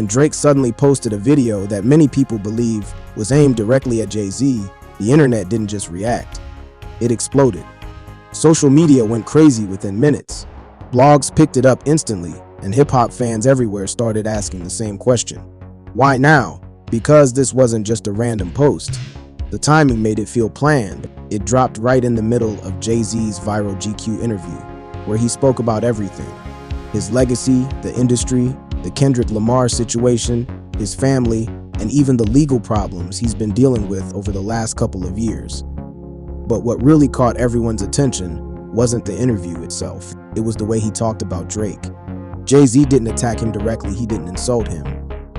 When Drake suddenly posted a video that many people believe was aimed directly at Jay-Z, the internet didn't just react. It exploded. Social media went crazy within minutes. Blogs picked it up instantly, and hip-hop fans everywhere started asking the same question. Why now? Because this wasn't just a random post. The timing made it feel planned. It dropped right in the middle of Jay-Z's viral GQ interview, where he spoke about everything: his legacy, the industry, the Kendrick Lamar situation, his family, and even the legal problems he's been dealing with over the last couple of years. But what really caught everyone's attention wasn't the interview itself. It was the way he talked about Drake. Jay-Z didn't attack him directly, he didn't insult him.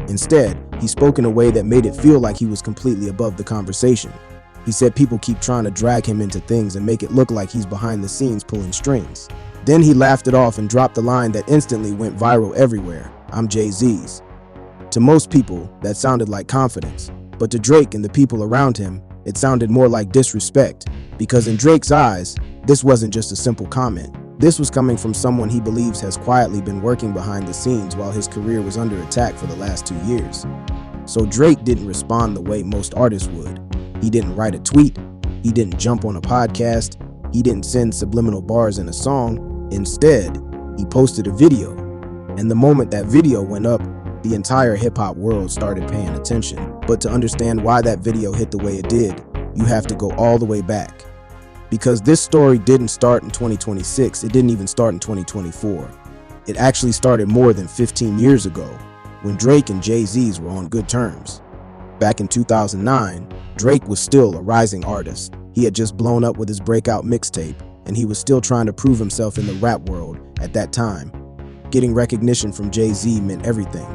Instead, he spoke in a way that made it feel like he was completely above the conversation. He said people keep trying to drag him into things and make it look like he's behind the scenes pulling strings. Then he laughed it off and dropped the line that instantly went viral everywhere: "I'm Jay-Z's." To most people, that sounded like confidence, but to Drake and the people around him, it sounded more like disrespect, because in Drake's eyes, this wasn't just a simple comment. This was coming from someone he believes has quietly been working behind the scenes while his career was under attack for the last 2 years. So Drake didn't respond the way most artists would. He didn't write a tweet, he didn't jump on a podcast, he didn't send subliminal bars in a song. Instead, he posted a video. And the moment that video went up, the entire hip-hop world started paying attention. But to understand why that video hit the way it did, you have to go all the way back. Because this story didn't start in 2026, it didn't even start in 2024. It actually started more than 15 years ago, when Drake and Jay-Z's were on good terms. Back in 2009, Drake was still a rising artist. He had just blown up with his breakout mixtape, and he was still trying to prove himself in the rap world at that time. Getting recognition from Jay-Z meant everything.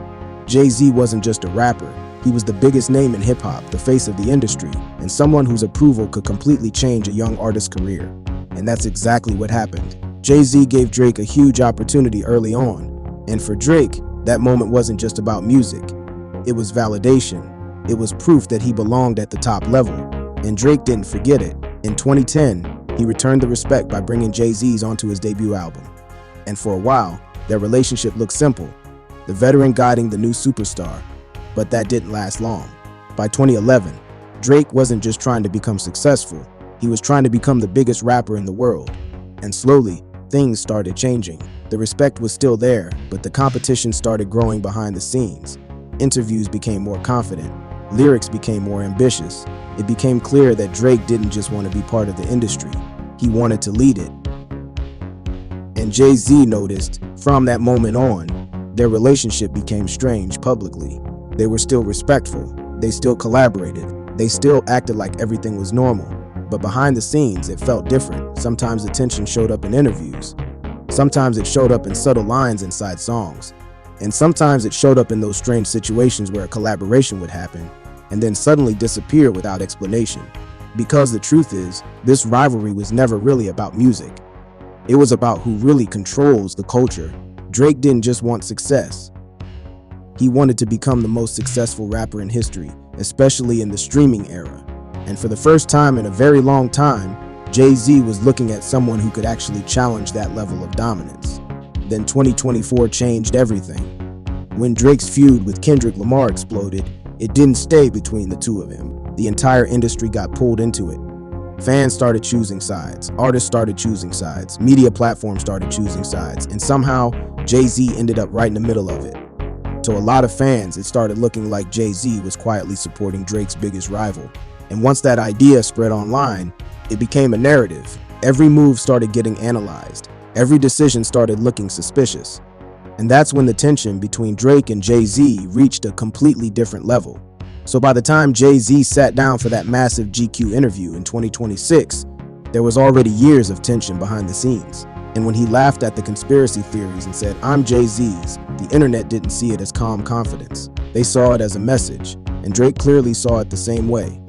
Jay-Z wasn't just a rapper, he was the biggest name in hip-hop, the face of the industry, and someone whose approval could completely change a young artist's career. And that's exactly what happened. Jay-Z gave Drake a huge opportunity early on, and for Drake, that moment wasn't just about music. It was validation. It was proof that he belonged at the top level, and Drake didn't forget it. In 2010, he returned the respect by bringing Jay-Z's onto his debut album. And for a while, their relationship looked simple: the veteran guiding the new superstar. But that didn't last long. By 2011, Drake wasn't just trying to become successful, he was trying to become the biggest rapper in the world. And slowly, things started changing. The respect was still there, but the competition started growing behind the scenes. Interviews became more confident, lyrics became more ambitious. It became clear that Drake didn't just want to be part of the industry, he wanted to lead it. And Jay-Z noticed. From that moment on, their relationship became strange publicly. They were still respectful, they still collaborated, they still acted like everything was normal. But behind the scenes, it felt different. Sometimes the tension showed up in interviews. Sometimes it showed up in subtle lines inside songs. And sometimes it showed up in those strange situations where a collaboration would happen and then suddenly disappear without explanation. Because the truth is, this rivalry was never really about music. It was about who really controls the culture. Drake didn't just want success. He wanted to become the most successful rapper in history, especially in the streaming era. And for the first time in a very long time, Jay-Z was looking at someone who could actually challenge that level of dominance. Then 2024 changed everything. When Drake's feud with Kendrick Lamar exploded, it didn't stay between the two of them. The entire industry got pulled into it. Fans started choosing sides, artists started choosing sides, media platforms started choosing sides, and somehow Jay-Z ended up right in the middle of it. To a lot of fans, it started looking like Jay-Z was quietly supporting Drake's biggest rival. And once that idea spread online, it became a narrative. Every move started getting analyzed. Every decision started looking suspicious. And that's when the tension between Drake and Jay-Z reached a completely different level. So by the time Jay-Z sat down for that massive GQ interview in 2026, there was already years of tension behind the scenes. And when he laughed at the conspiracy theories and said, "I'm Jay-Z's," the internet didn't see it as calm confidence. They saw it as a message, and Drake clearly saw it the same way.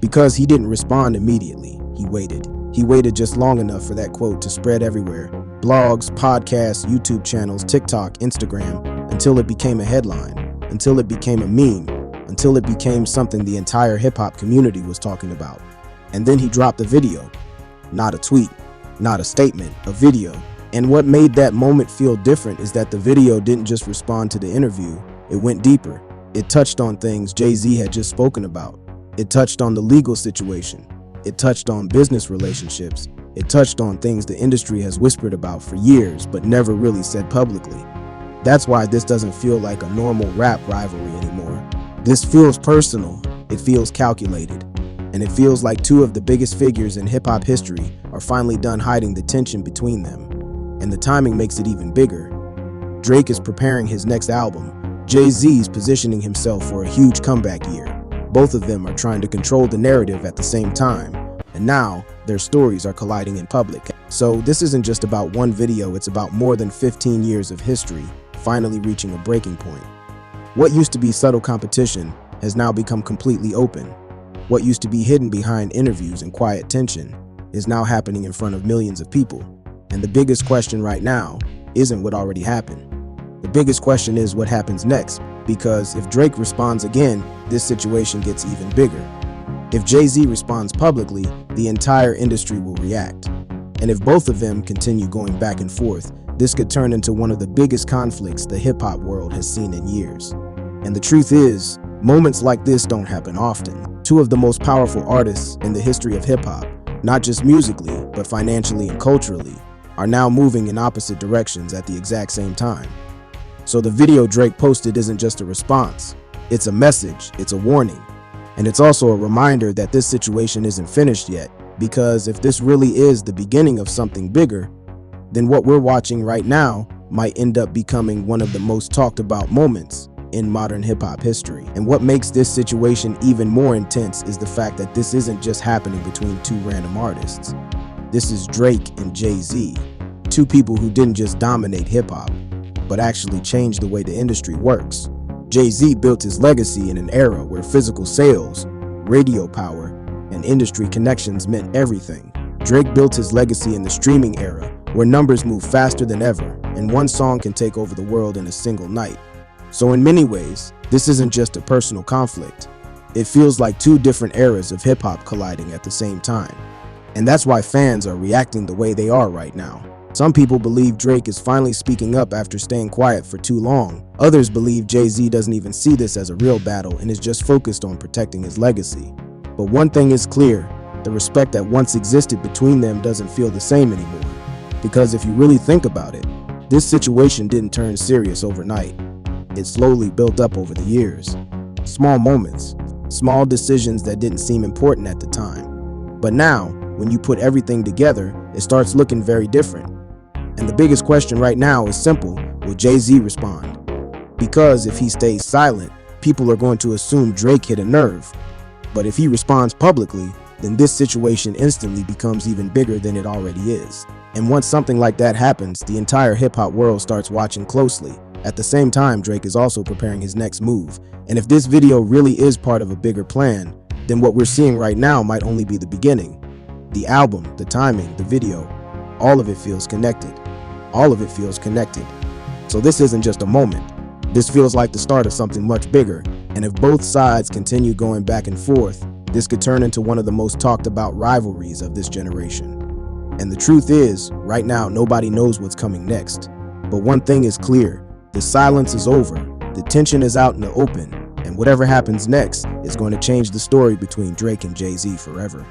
Because he didn't respond immediately, he waited. He waited just long enough for that quote to spread everywhere. Blogs, podcasts, YouTube channels, TikTok, Instagram, until it became a headline, until it became a meme, until it became something the entire hip-hop community was talking about. And then he dropped a video. Not a tweet, not a statement, a video. And what made that moment feel different is that the video didn't just respond to the interview, It went deeper. It touched on things Jay-Z had just spoken about. It touched on the legal situation. It touched on business relationships. It touched on things the industry has whispered about for years but never really said publicly. That's why this doesn't feel like a normal rap rivalry anymore. This feels personal, it feels calculated, and it feels like two of the biggest figures in hip-hop history are finally done hiding the tension between them. And the timing makes it even bigger. Drake is preparing his next album. Jay-Z's positioning himself for a huge comeback year. Both of them are trying to control the narrative at the same time, and now their stories are colliding in public. So this isn't just about one video, it's about more than 15 years of history finally reaching a breaking point. What used to be subtle competition has now become completely open. What used to be hidden behind interviews and quiet tension is now happening in front of millions of people. And the biggest question right now isn't what already happened. The biggest question is what happens next, because if Drake responds again, this situation gets even bigger. If Jay-Z responds publicly, the entire industry will react. And if both of them continue going back and forth, this could turn into one of the biggest conflicts the hip-hop world has seen in years. And the truth is, moments like this don't happen often. Two of the most powerful artists in the history of hip-hop, not just musically, but financially and culturally, are now moving in opposite directions at the exact same time. So the video Drake posted isn't just a response, it's a message, it's a warning. And it's also a reminder that this situation isn't finished yet, because if this really is the beginning of something bigger, then what we're watching right now might end up becoming one of the most talked about moments in modern hip-hop history. And what makes this situation even more intense is the fact that this isn't just happening between two random artists. This is Drake and Jay-Z, two people who didn't just dominate hip-hop, but actually changed the way the industry works. Jay-Z built his legacy in an era where physical sales, radio power, and industry connections meant everything. Drake built his legacy in the streaming era, where numbers move faster than ever, and one song can take over the world in a single night. So in many ways, this isn't just a personal conflict. It feels like two different eras of hip-hop colliding at the same time. And that's why fans are reacting the way they are right now. Some people believe Drake is finally speaking up after staying quiet for too long. Others believe Jay-Z doesn't even see this as a real battle and is just focused on protecting his legacy. But one thing is clear, the respect that once existed between them doesn't feel the same anymore. Because if you really think about it, this situation didn't turn serious overnight. It slowly built up over the years. Small moments, small decisions that didn't seem important at the time. But now, when you put everything together, it starts looking very different. And the biggest question right now is simple: will Jay-Z respond? Because if he stays silent, people are going to assume Drake hit a nerve. But if he responds publicly, then this situation instantly becomes even bigger than it already is. And once something like that happens, the entire hip-hop world starts watching closely. At the same time, Drake is also preparing his next move. And if this video really is part of a bigger plan, then what we're seeing right now might only be the beginning. The album, the timing, the video, all of it feels connected. All of it feels connected. So this isn't just a moment. This feels like the start of something much bigger. And if both sides continue going back and forth, this could turn into one of the most talked about rivalries of this generation. And the truth is, right now, nobody knows what's coming next. But one thing is clear, the silence is over, the tension is out in the open, and whatever happens next is going to change the story between Drake and Jay-Z forever.